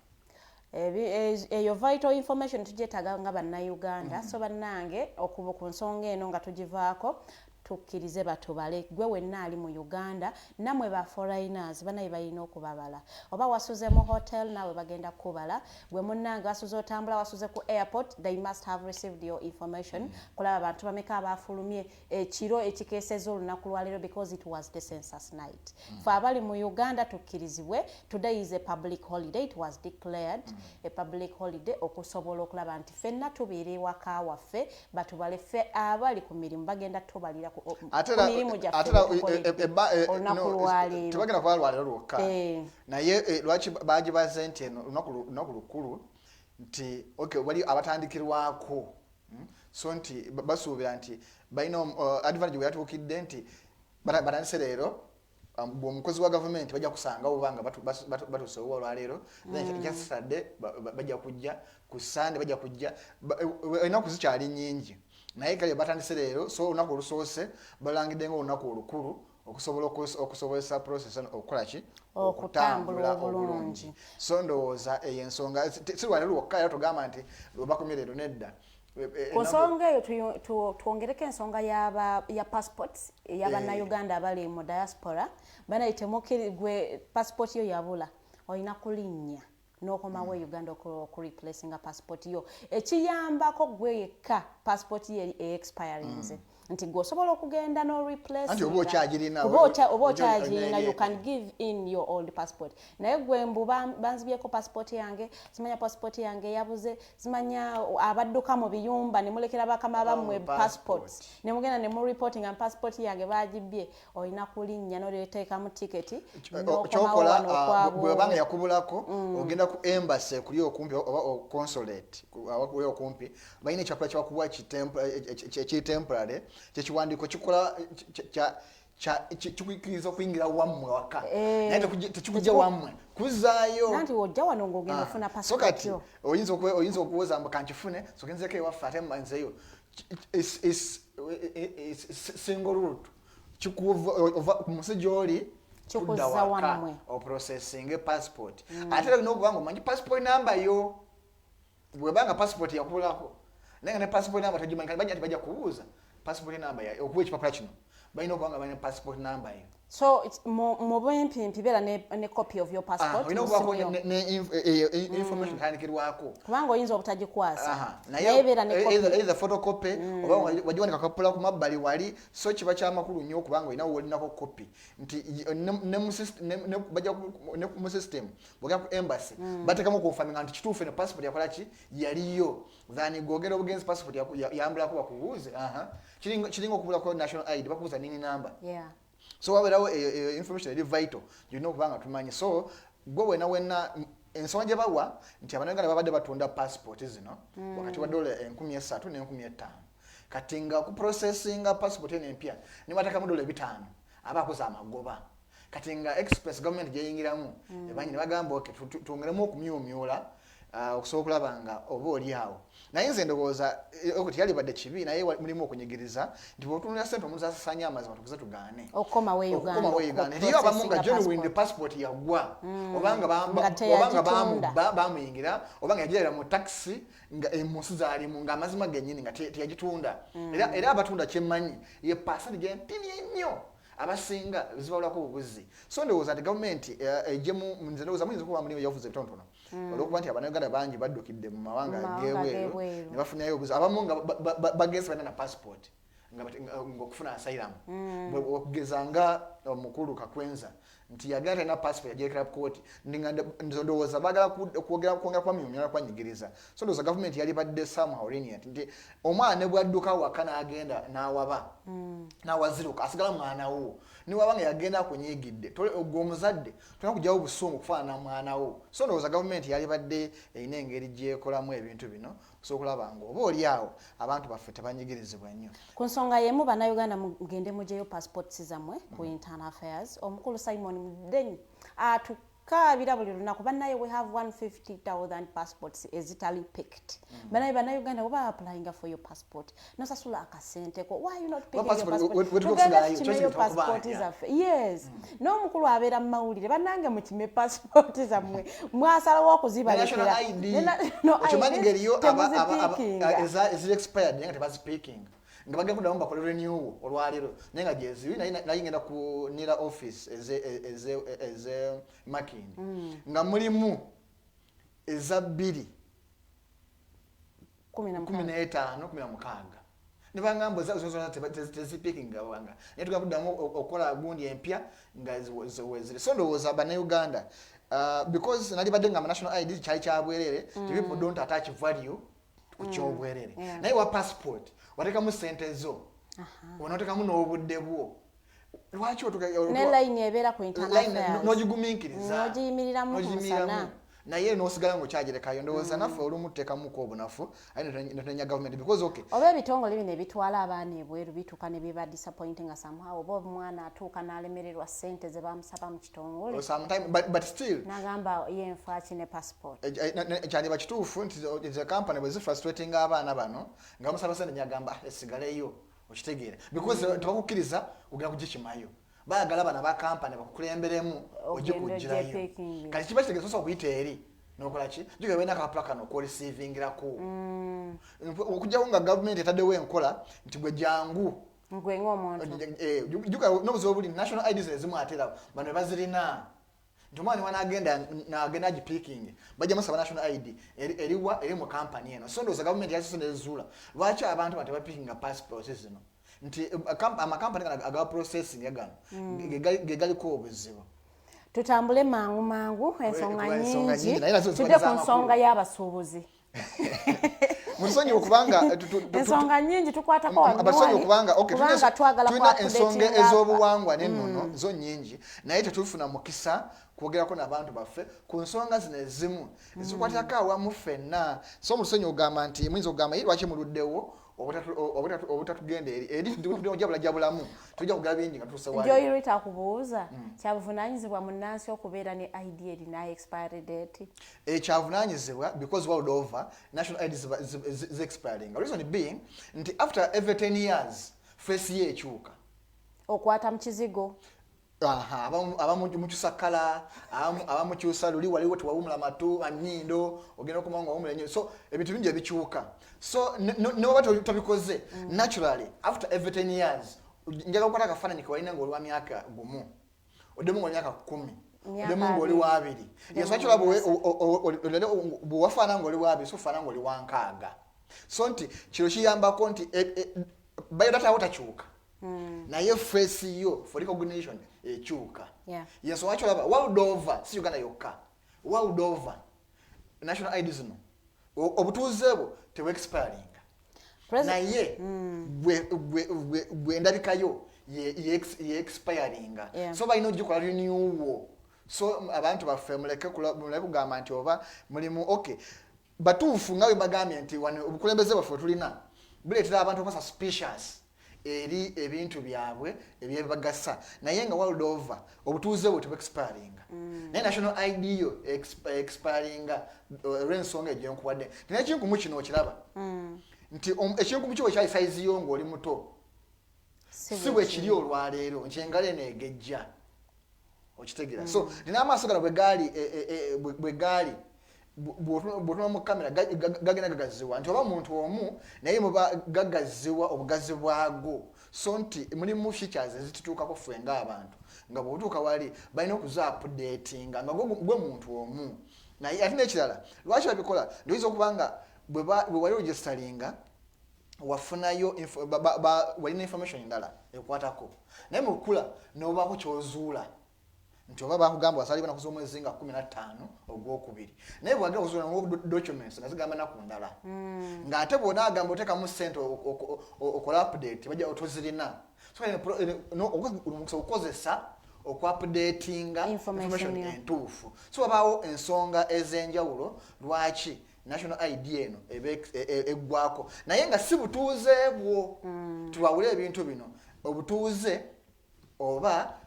C: eyo vital information tugyetaaga nga bannayuganda so bannange okuva ku nsonga eno nga tugivaako tukkirize batubale gwe wenna ali mu Uganda namwe ba foreigners banaye balina okubabala oba wasuze mu hotel nawe bagenda kubala gwe munnange wasuze otambula wasuze ku airport they must have received your information kulaba abantu bameka abafulumye ekiro ekikeeseza olunaku lwaleero because it was the census night fe abali mu Uganda tukkirizibwe today is a public holiday it was declared a public holiday okusobola okulaba nti ffenna tubeera ewaka waffe batubale ffe abali ku mirimu bagenda tubalira
F: tebagenda kuba lwaleero lwokka naye lwaki bagibaze nti lunaku lukulu nti wali abatandikirwako so nti basuubira nti balina advantage bwe yatuukidde nti batandise leero omukozi wa gavumenti bajja kusanga obanga batuuse owa olwaleero Saturday bajja kujja ku Sunday bajja kujja ennaku zikyali nnyingi naye kale batandise leero so olunaku olusoose balangidde nga olunaku olukulu okusobozesa process okukola ki
C: okutambula obulungi
F: so ndowooza eyo ensonga si lwaleero lwokka era tugamba nti lwebakomye leero nedda
C: ku nsonga eyo twongereko ensonga ya passports ey'abannayuganda abali mu diaspora banayite gwe passport yo yabula olina kulinnya n'okomawo Uganda okureplacinga passport yo ekiyambako gwe yekka passport ye expirinze nti gwosobola okugenda no replace
F: anti oba okyagirina
C: you can give in your old passport naye gwe mbu banzibyeko passport yange simanya passport yange yabuze simanya abadduka mu biyumba ne mulekera bakama bamwe passports ne mugenda ne mu reporting and passport yange bagibye olina kulinnya n'oleteeka mu ticket
F: n'okomawo bwe banga yakubulako ogenda ku embassy kuli okumpi oba consulate kuli okumpi balina ekyapula kyebakuwa temporary kyekiwandiiko kikola kikukkiriza okuyingira wammwe waka naye tekikujja wammwe kuzaayo
C: nanti wojja wano ng'ogenda ofuna passport yo
F: oyinza okuwoza mbu kankifune sogenzeko ewaffe ate mmanzeyo single route kikuva ku musi gy'oli kudda waka oprocessing passport ate era olina okuba nga omanyi passport number yo bwebanga passport yakubulako naye nga ne passport number togimanyi kati bajja tibajja kubuuza passport number okuba ekipapula kino balina okuba nga balina passport number yo
C: so mu bwempimpi beera ne copy of your passport
F: olina okubaako information etandikirwako
C: kubanga oyinza obutagikwasa naye beera ne
F: either photocopy oba wagiwanika kapula ku mabbali wali so kiba kyamakulu nnyo okubanga olina wolinako copy nti bajja mu system bwogera ku embassy bateekamu confirming nti kituufu eno passport yakola ki yaliyo than gwogera obugenzi passport yambulako bakubuuze kiringa okubulako national ID bakubuuza nini number so wabeerawo information eri vital gyolina okuba nga tumanyi so gwe wenna ensonga gye bawa nti abannayuganda babadde batunda passport zino wakati wa $3,000 ne $5,000 kati nga kuprocessinga passport eno empya ne batekamu $5 aba akoze amagoba kati nga express government gyeyingiramu ebanyi ne bagamba twongeremu okumyumyula okusobola okulaba nga oba oli awo naye nze ndowooza teyalibadde kibi naye mulimu okunyigiriza nti bwotunulira ssente omuntu asasanya amazima tukuze tugaane
C: okukomawo Uganda
F: eriyo abamu nga genuine passport yagwa obanga bamuyingira obanga yagerera mu taxi nga emusi zaalimu nga amazima gennyini nga teyagitunda era abatunda kyemmanyi ye pasenti gentini ennyo abasinga zibalako obuguzi so ndowooza nti gavumenti ejjemu nze ndowooza muyinza okuba mulimu yavuze ebitonotono olwokuba nti Abannayuganda bangi baddukidde mu mawanga ag'ebweru ne bafunayo obuguzi abamu nga bagenze balina na passport ng'okufuna asylum okugeza nga omukulu Kakwenza nti yagala talina passport yagyekera kooti ndowooza baagala kwongera kwa myumyala kwanyigiriza so ndowooza gavumenti yali badde somehow lenient nti omwana ne bwadduka waka n'agenda n'awaba n'awaziruka asigala mwana wo niwaba nga yagenda akunyigidde ogwo omuzadde tolina kugyawo busungu okufaanana mwana wo so ndowooza gavumenti yali badde erina engeri gyekolamu ebintu bino sokulaba nga oba oli awo abantu baffe tebanyigirizibwa nnyo
C: ku nsonga yemu bannayuganda mugende mujeyo passports zammwe ku internal affairs omukulu Simon Mudenyi atukaabira buli lunaku bannaye we have 150,000 passports ezitali picked bannayuganda oba applying for your passport nosasula akasenteko why you not picking your passport yes n'omukulu abeera mu mawulire bannange mukime passport zammwe mwasalawo okuzibalekera
F: okimanyi ngeriyo eziri expired naye nga tebazipiking nga bagenda kuddamu bakola renew olwaleero naye nga gyeziri naye ngenda ku nira office eze Makindi nga mulimu eza 2 15 nibangamba zozona tezipikinga wanga naye tugenda kuddamu okukola gundi empya nga weziri so ndowooza Bannayuganda because nali badde ngamba national ID kyali kyabwerere people don't attach value ku kyobwerere naye wa passport watekamu sente zo onotekamu n'obudde bwo lwaki
C: ne line ebeera ku internal affairs
F: n'ogigumiikiriza
C: n'ogiyimiriramu ku musana
F: naye n'osigala ng'okyagirekayo ndowooza naffe olumu tuteekamuko obunafu aye netulenya gavumenti because okay
C: oba ebitongole bino ebitwala abaana ebweru bituuka ne biba disappointing nga somehow oba omwana atuuka n'alemererwa ssente ze bamusaba mu kitongole
F: but still
C: n'agamba yenfa akine passport
F: kyandiba kituufu nti ze company bwe zifrustrating abaana bano nga bamusaba sente nyagamba esigaleyo okitegeera because tebakukkiriza ogenda kugikimayo baagala bana ba kampani bakukulemberemu ojje kujirayo kati kiba kitegeeza sosa okuyita eri n'okola ki juga bena akapula kano okureceivingirako okujjawo nga gavumenti etaddewo enkola nti gwe jangu
C: gwe ng'omuntu
F: juga n'obuzibu obuli national IDs ezimu atera bano bazirina nti omwana n'agenda agipiikingi bajja musaba national ID eri mu kampani eno so ndowooza gavumenti yasise nezuula lwaki abantu bano tebapiikinga passports zino nti amakampani aga processing agano gegaliko obuzibu
C: tutambule mangu ensonga nyingi tudde ku nsonga y'abasuubuzi
F: musonyi okubanga
C: ensonga nyingi tukwatako
F: abasonyi okubanga tulina ensonga ez'obuwangwa n'ennono zo nyingi naye tetufuna mukisa kwogerako n'abantu baffe ku nsonga zino ezimu ezikwatako awamu ffenna so omusonyi ogamba nti muyinza okugamba ye lwaki muluddewo obutatugenda eri jabulamu tujja kugaba bingi nga tuuse wali
C: njoyirita akubuuza kyabuvunaanyizibwa munnansi okubeera ne ID erina expiry date
F: kyavunaanyizibwa because world over national ID is expiring reason being nti after every 10 years face ye ekyuka
C: okwata mu kizigo
F: abamukyusa kala abamukyusa luli waliwo tewawumula matu annyindo ogenda okumanga wawumula nnyo so ebintu bingi ebikyuka so noba tobikoze naturally after every 10 years njaga kukwata akafaananyi kewalina ng'oli wa myaka gumu oddemu ng'oli myaka 10 oddemu ng'oli wa 2 yenswakyola bwewafaana ng'oli wa 2 so ofaana ng'oli wa 6 so nti kiro kiyambako nti biodata awo takyuka naye face yo for recognition ekyuka yes wacho laba world over si Uganda yokka world over national IDs no obutuuzebo te expiring naye bwe ndabikayo ye expiring so bayino jikola renew so abantu baffe muleke kugamba nti oba mulimu okay batuufu ngawe bagambye nti obukulembeze baffe tulina buleetera abantu okuba suspicious eri ebintu byabwe ebyebagasa naye nga world over obutuuze bwe tuba expiring naye national ID yo expiring olw'ensonga egyenkuwadde naye ekinkumu kino okiraba nti ekinkumu kiwe kyali size yo ng'oli muto si bwe kiri olwaleero nkyengalo eno egejja okitegeera so nina amaaso gano bwe gaali bwotuna mu kamera gagenda gagaziwa nti oba muntu omu naye muba gagaziwa obugazi bwago so nti mulimu features ezitutuukako ffe ng'abantu nga bw'otuuka wali balina okuza updatinga nga gwe muntu omu naye ate n'ekirala lwaki babikola ndoyinza okuba nga bwe wali registeringa wafunayo walina information endala ekwatako naye mu kukula n'obaako ky'ozuula nti oba bakugamba wasalibwa nakuza omwezi nga 15 ogwokubiri naye bwagenda okuzuula documents nga zigamba naku ndala ng'ate bwona agamba otekamu ssente okola update bajja otozirina so omukisa okukozesa okuupdatinga information entuufu so wabaawo ensonga ez'enjawulo lwaki national ID eno eggwako naye nga si butuuze bwo tuwawule ebintu bino obutuuze oba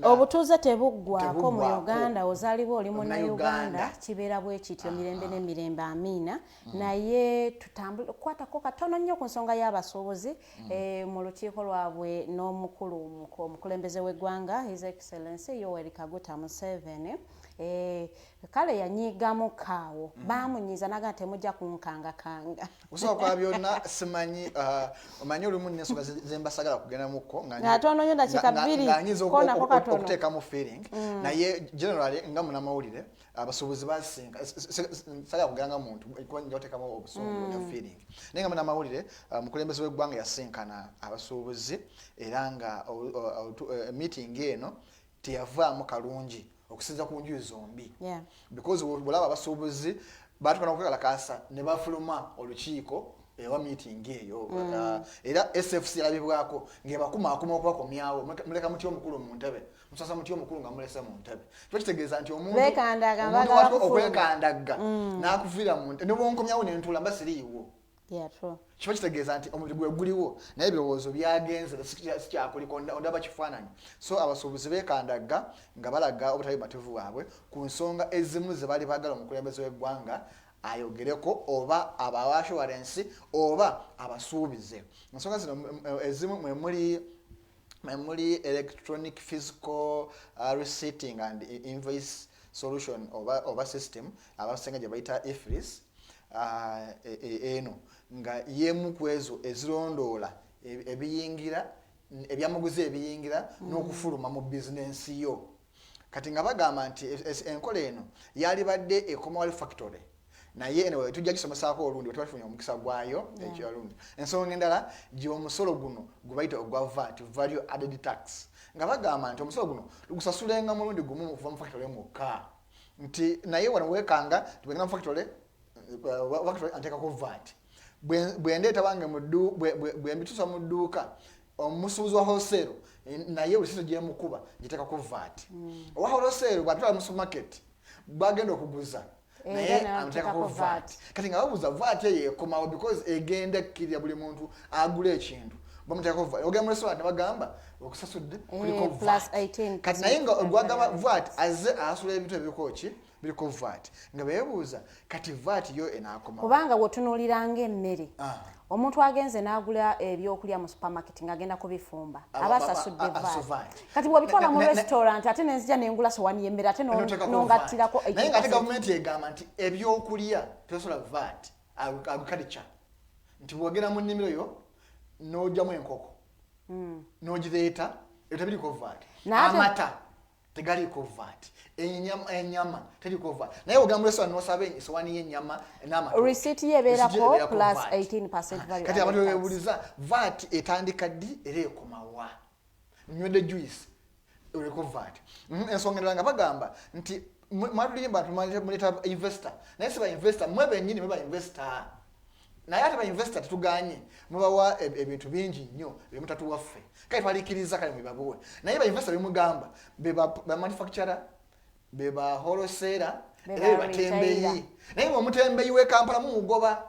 C: obutuuze tebuggwako mu Uganda ozaalibwa oli munnauganda kibeera bwe kityo mirembe n'emirembe amiina naye tukwatako katono nnyo ku nsonga y'abasuubuzi mu lukiiko lwabwe n'omukulu omukulembeze w'eggwanga His Excellency Yoweri Kaguta Museveni kale yanyigamu kaawo baamunyiza naga temujja kunkangakanga
F: osobola kwa byonna simanyi omanyi olumu n'ensonga zembasagala kugenda mukko
C: ngatono nyo dakika 2
F: okuteekamu feeling naye generally nga munnamawulire abasuubuzi basinga sagala kugenda nga muntu nja oteekamu obusungu ya feeling naye nga munnamawulire omukulembeze w'eggwanga yasinkana abasuubuzi era nga meeting eno teyavaamu kalungi okusinza ku njuyi zombi because bulaba abasuubuzi batukana okwekalakasa ne bafuluma olukiiko ewa meeting eyo era SFC yalabibwako ng'ebakumaakuma okubakomyawo muleka muti omukulu mu ntebe musasa muti omukulu nga mulese mu ntebe kyo kitegeeza nti omuntu okwekandaga n'akuviira mu ntebe ne bwonkomyawo n'entuula mba siriiwo kiba kitegeeza nti omuntu gwe guliwo naye ebirowoozo byagenze sikyakuliko ondaba kifaananyi so abasuubuzi beekandaga nga balaga obutabi bumativu bwabwe ku nsonga ezimu ze bali baagala omukulembeze w'eggwanga ayogereko oba aba assurance oba abasuubize ensonga zino ezimu mwe electronic physical receipting and invoice solution oba system abasenga gye bayita EFRIS eno nga yemu kwezo ezirondoola ebiyingira ebyamaguzi ebiyingira n'okufuluma mu bizinensi yo kati nga bagamba nti enkola eno yali badde ekomawali factory naye eno tujja kisomesaako olundi wetwafunye omukisa gwayo ekyalundi ensonga endala gy'omusolo guno gwe bayita ogwa VAT value added tax nga bagamba nti omusolo guno tugusasulenga mulundi gumu okuva mu factory mwokka nti naye wano weekanga tubengera mu factory anteekako VAT bwendeeta bange bwembitusa mu dduuka omusuubuzi wa wholesale naye olusito gyemukuba giteekako VAT owa wholesale bwatwala mu supermarket bwagenda okuguza naye amuteekako VAT kati nga babuuza VAT eyo ekomawo because egenda ekkirira buli muntu agula ekintu bamuteekako VAT ogenda mu restaurant bagamba okusasudde kuliko VAT kati naye nga gwagamba VAT azze asula ebintu ebiriko ki biriko VAT nga beebuuza kati VAT yo enaakoma
C: kubanga wotunuuliranga emmere omuntu agenze n'agula ebyokulya mu supermarket ng'agenda kubifumba aba asasudde VAT kati bw'obitwala mu restaurant ate nenzija nengula sowani y'emmere ate n'ongattirako
F: naye ng'ate gavumenti egamba nti ebyokulya tesola VAT agriculture nti bw'ogenda mu nnimiro yo n'ogyamu enkoko n'ogireeta etabiriko VAT amata tegaliko VAT enyama teriko VAT naye ogamba restaurant n'osaba esowani y'ennyama n'amata
C: receipt yebeerako plus 18% value
F: kati abantu beebuuliza VAT etandika ddi era ekomawa nywedde juice eriko VAT ensonga endala nga bagamba nti mwatulimba muleta investor naye si ba investor mwe bennyini mwe ba investor naye ate ba investor tetuganye mubawa ebintu bingi nnyo ebimutatu waffe kale twalikiriza kale mwebabuwe naye ba investor bemugamba ba manufacturer beba wholesale era batembeyi naye omutembeyi we Kampala mumugoba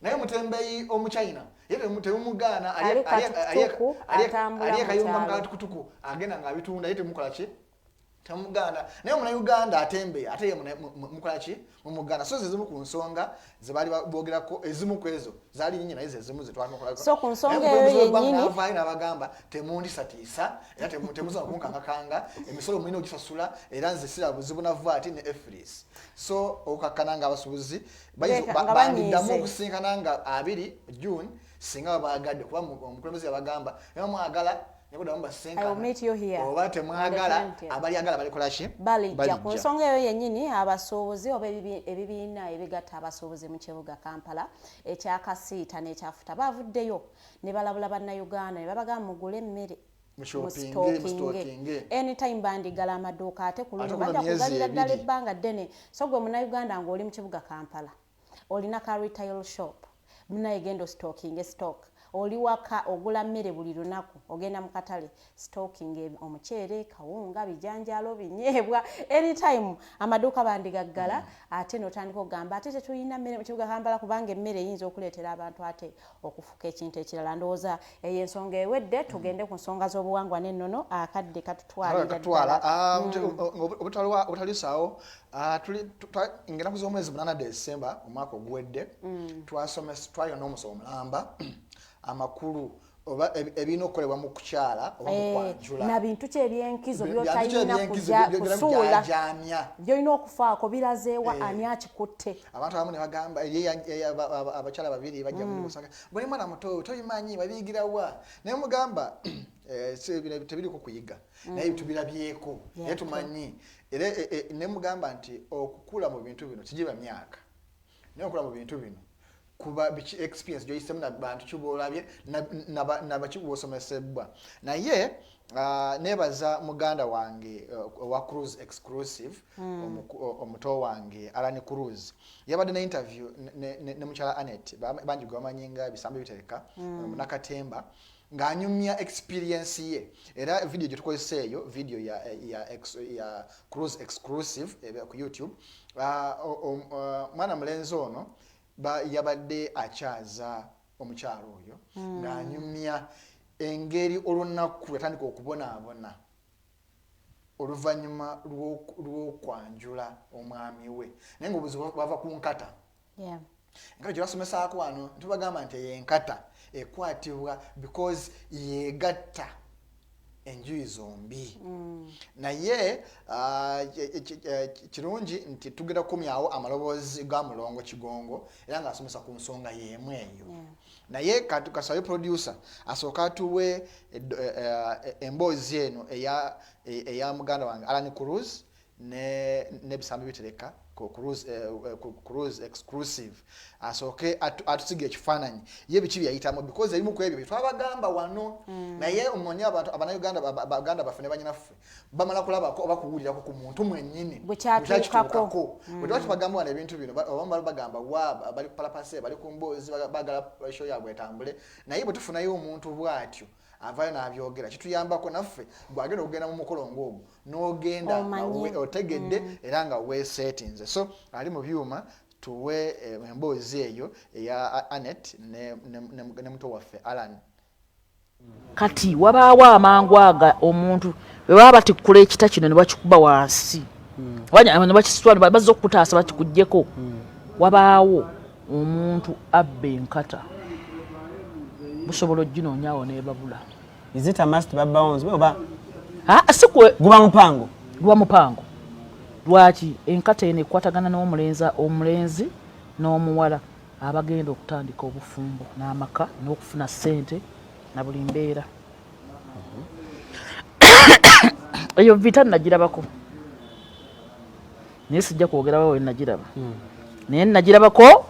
F: naye omutembeyi omuchina yete mutebumugaana ali kayumba ngatukutuku agenda nga bitunda yete mukola ki tamuganda naye muna Uganda atembe ate ye mukola ki mumuganda so zizimu ku nsonga zebali bogerako ezimu kwezo zali nyinyi naye ezimu zetwakola
C: so ku nsonga eyo yennyini
F: avaayo n'abagamba temundisatiisa era temuza kunkangakanga emisolo mulina ogisasula era nze sira buzibu na VAT ne EFRIS so okakkana nga abasuubuzi bandiddamu okusinkana nga 2 June singa babagadde kuba omukulembeze yabagamba era mwagala oba temwagala abalyagala balikola ki
C: balijja ku nsonga eyo yennyini abasuubuzi oba ebibiina ebigatta abasuubuzi mu kibuga Kampala ekyakasiita n'ekyafuta bavuddeyo ne balabula bannayuganda ne babagamba mugule emmere anytime bandigala amaduuka ate ku luno bajja kugalira ddala ebbanga ddene so gwe munnayuganda ng'oli mu kibuga Kampala olina ka retail shop munayegenda stocking stock oli waka ogula mmere buli lunaku ogenda mu katale stocking omuceere kawunga bijanjalo binyeebwa anytime amaduuka bandigaggala ate notandika okugamba ate tetulina mmere mu kibuga Kampala kubanga emmere eyinza okuleetera abantu ate okufuka ekintu ekirala ndowooza eyo ensonga ewedde tugende ku nsonga z'obuwangwa n'ennono akadde katutwalira
F: obutalisaawo ng'ennaku z'omwezi 8 December omwaka oguwedde twalina n'omusomo mulamba amakulu oba ebino okolebwa mu kukyala oba mu kwanjula
C: na bintu ki ebyenkizo by'otayina kusuula by'olina okufaako birazeewa ani akikutte
F: abantu abamu ne bagamba abakyala babiri bajja mu kusanga buli mwana muto tobimanyi babiyigirawa naye mugamba tebiriko kuyiga naye tubirabyeko naye tumanyi era ne mugamba nti okukula mu bintu bino kigiba myaka naye okukula mu bintu bino kuba bichi experience joyisemu na bantu kibolabye na bakibosomesebwa naye nebaza muganda wange wa Cruise Exclusive omuto wange Alan Cruise yabadde na interview ne muchala Anet banji gwamanyinga bisambe bitereka nakatemba nganyumya experience ye era video gyetukozeseeyo video ya Cruise Exclusive ku YouTube mwana mulenzi ono yabadde akyaza omukyalo oyo ng'anyumya engeri olunaku yatandika okubonaabona oluvannyuma lw'okwanjula omwami we naye ng'obuzibu bava ku nkata enkata gye basomesaako wano tubagamba nti eyenkata ekwatibwa because yegatta enjuyi zombi naye kirungi nti tugenda kukumyawo amaloboozi ga Mulongo Kigongo era ng'asomesa ku nsonga y'emu eyo naye kasabe producer asooka atuwe emboozi eno eya muganda wange Alan Cruise n'ebisambi bitereka ku Cruise Exclusive asooke atusiga ekifaananyi ye biki byayitamu because ebimu ku ebyo byetwabagamba wano naye omonye abanayuganda baganda baffe ne banyinaffe bamala kulabako oba kuwulirako ku muntu mwennyini
C: bwekyatuukako
F: bwetwatubagamba wano ebintu bino oba bagamba wa bali palapase bali ku mboozi bagala show yabwe etambule naye bwe tufunayo omuntu bw'atyo avayo n'abyogera kituyambako naffe bwagenda okugenda mu mukolo ng'ogwo n'ogenda otegedde era nga weesetinze so ali mu byuma tuwe emboozi eyo eya Anet ne muto waffe Alan
G: kati wabaawo amangu aga omuntu bwe baba batikkula ekita kino ne bakikuba wansi ne bakisitwala bazza okutaasa bakikugyeko wabaawo omuntu abba enkata busobola oginonyaawo nebabula
H: is it a must babawons oba
G: sikwe
H: guba mupango
G: gwa mupango lwaki enkata ene kwatagana n'omulenzi n'omuwala abagenda okutandika obufumbo n'amaka n'okufuna ssente na buli mbeera eyo vita nagirabako naye sijja kwogerawo we nagiraba naye nagirabako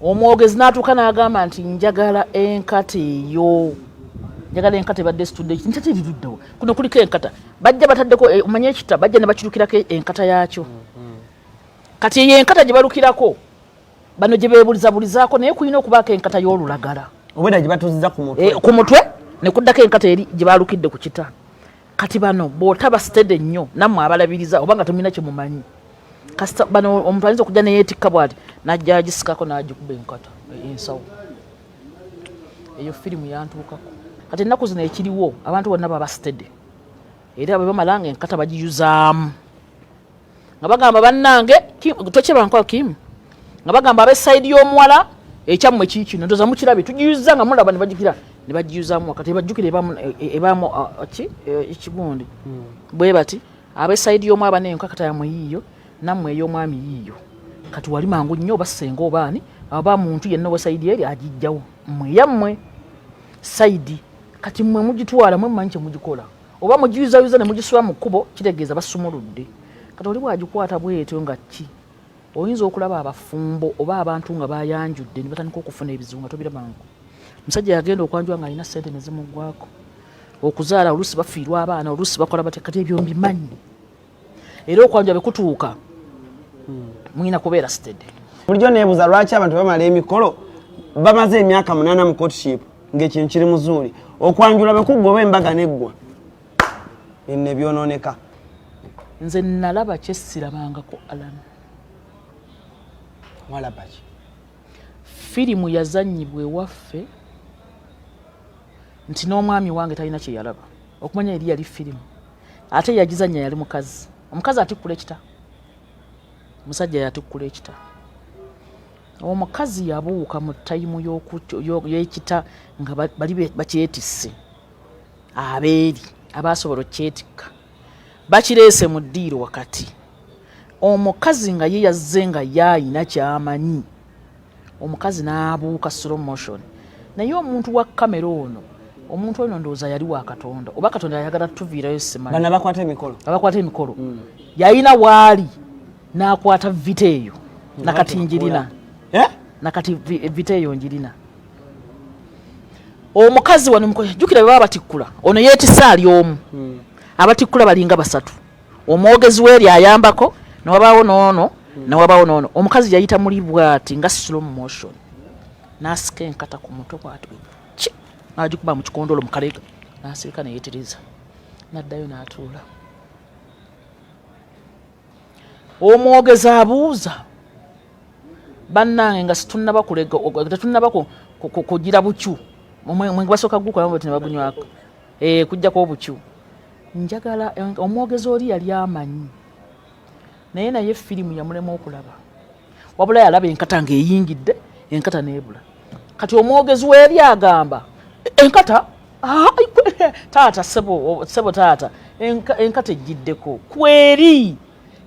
G: omwogezi n'atuuka n'agamba nti njagala enkata eyo njagala enkata ebadde situdde enkata ebiruddewo kuno kuliko enkata bajja bataddeko omanye ekita bajja ne bakirukirako enkata yaakyo kati eyo enkata gye balukirako bano gye beebulizabulizaako naye kulina okubaako enkata y'olulagala
H: obwedda gye batuuziza
G: ku mutwe ne kuddako enkata eri gye baalukidde ku kita kati bano bw'otaba sitede nnyo nammwe abalabiriza oba nga temulina kye mumanyi kasita bano omuntu ayinza okujja neyeetikka bw'ati n'ajja agisikako n'agikuba enkata ensawo eyo firimu yantuukako kati ennaku zino ekiriwo abantu bonna baba sitede era bwe bamala ng'enkata bagiyuzaamu nga bagamba bannange tokyeba nkola Kim nga bagamba ab'essayidi y'omuwala ekyammwe kiikino ndoza mukirabye tugiyuza nga mulaba ne bagikira ne bagiyuzaamu wakati ebajjukira ebaamu ekigundi bwe bati ab'essayidi y'omwaba n'enkakata yammwe yiiyo nammwe ey'omwami yiiyo kati wali mangu nnyo oba ssenga obaani aba muntu yenna ow'essayidi eri agijjawo mmwe yammwe sayidi kati mmwe mugitwala mwe mmanyi kye mugikola oba mugiyuzayuza ne mugisula mu kkubo kitegeeza basumuludde kati oli bwagikwata bwetyo nga ki oyinza okulaba abafumbo oba abantu nga bayanjudde ne batandika okufuna ebizibu nga tobirabangu musajja yagenda okwanjula nga alina ssente ne zimuggwako okuzaala oluusi bafiirwa abaana oluusi bakola bate kati ebyo mbimanyi era okwanjula bekutuuka mwina kubeera stede
H: bulijjo neebuuza lwaki abantu bamala emikolo bamaze emyaka 8 mu courtship ng'ekintu kiri muzuuli okwanjula bekuggwa embaga neggwa enne byonooneka
G: nze nalaba kyessirabangako Alan
H: walabaki
G: firimu yazannyibwa ewaffe nti n'omwami wange talina kye yalaba okumanya eri yali firimu ate yagizannya yali mukazi omukazi atikkula ekita omusajja yatikkula ekita omukazi yabuuka mu tayimu y'ekita nga bali bakyetisse abeeri abasobola okyetikka bakireese mu ddiiro wakati omukazi nga ye yazze nga yaayina kyamanyi omukazi n'abuuka slow motion naye omuntu wa kamera ono omuntu ono ndowooza yali wa Katonda oba Katonda yayagala tuviirayo simanyi
H: bana bakwata emikolo
G: yayina waali n'akwata vita eyo nakati njirina nakati vita eyo njirina omukazi wano jjukira bwe baba batikkula ono yeetisa ali omu abatikkula balinga basatu omwogezi w'eri ayambako newabaawo noono newabaawo noono omukazi yayita muli bw'ati nga slow motion n'asika enkata ku mutwe bw'ati n'agikuba mu kikondolo mu kaleega n'asirika neyeetereza n'addayo n'atuula omwogezi abuuza bannange nga situnnaba kulega tetunnaba kugira bukyu mwe basooka gukola bati ne babunywako kujjako obukyu njagala omwogezi oli yali amanyi naye firimu yamulema okulaba wabula yalaba enkata ng'eyingidde enkata n'ebula kati omwogezi weeri agamba enkata taata sebo taata enkata ejjiddeko kweri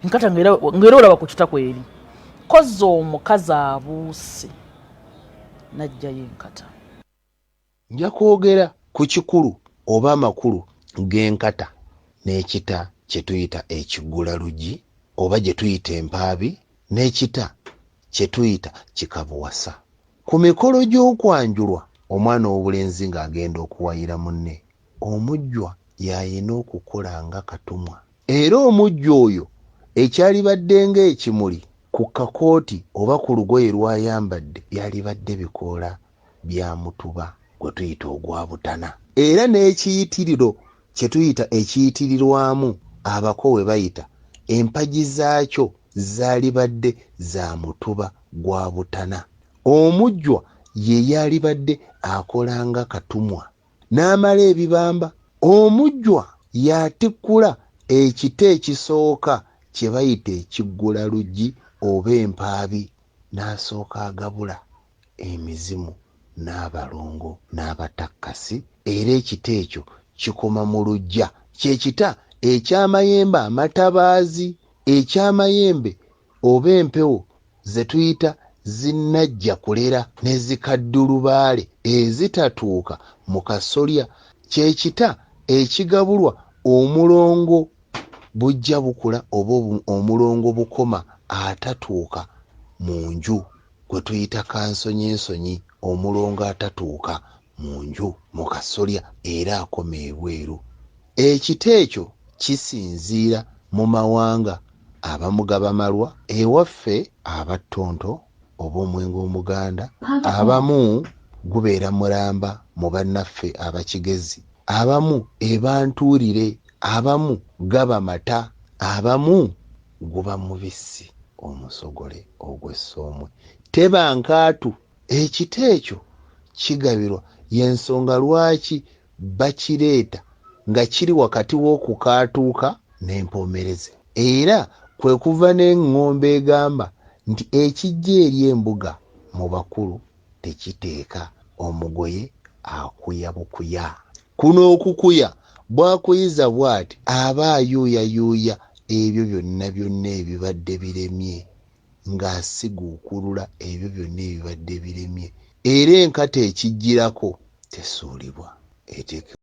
G: enkata ng'era olaba ku kita kweri kozi omukazi abuuse n'ajjayo enkata
E: nja kwogera ku kikulu oba amakulu g'enkata n'ekita kye tuyita ekigulalugi oba gye tuyita empaabi n'ekita kye tuyita kikabuwasa ku mikolo gy'okwanjulwa omwana ow'obulenzi ng'agenda okuwayira munne omujjwa y'ayina okukola nga katumwa era omujjwa oyo ekyalibadde ng'ekimuli ku kakooti oba ku lugoye lw'ayambadde byalibadde bikoola bya mutuba gwe tuyita ogwa butana era n'ekiyitiriro kye tuyita ekiyitirirwamu abako we bayita empagi zaakyo zaalibadde za mutuba gwa butana omujjwa ye yalibadde akolanga katumwa n'amala ebibamba omujjwa yatikkula ekita ekisooka kye bayita ekiggulalugi oba empaabi n'asooka agabula emizimu n'abalongo n'abatakkasi era ekita ekyo kikoma mu luggya kyekita ekyamayembe amatabaazi ekyamayembe oba empewo ze tuyita zinnajja kulera n'ezikaddulubaale ezitatuuka mu kasolya kyekita ekigabulwa omulongo bujja bukula oba omulongo bukoma atatuuka mu nju gwe tuyita kansonyensonyi omulongo atatuuka mu nju mu kasolya era akoma ebweru ekita ekyo kisinziira mu mawanga abamu gaba malwa ewaffe abattonto oba omwenge omuganda abamu gubeera mulamba mu bannaffe abakigezi abamu ebantuulire abamu gaba mata abamu guba mubisi omusogole ogw'essoomwe teba nkaatu ekita ekyo kigabirwa y'ensonga lwaki bakireeta
I: nga kiri wakati w'okukaatuuka n'empoomereze. Era kwe kuva n'eŋŋombe egamba nti ekijja eri embuga mu bakulu tekiteeka omugoye akuya bukuya. Kuno okukuya bw'akuyiza bw'ati aba ayuuyayuuya ebyo byonna ebibadde biremye ng'asiguukulula ebyo byonna ebibadde biremye. Era enkata ekijjirako tesuulibwa, eteekebwa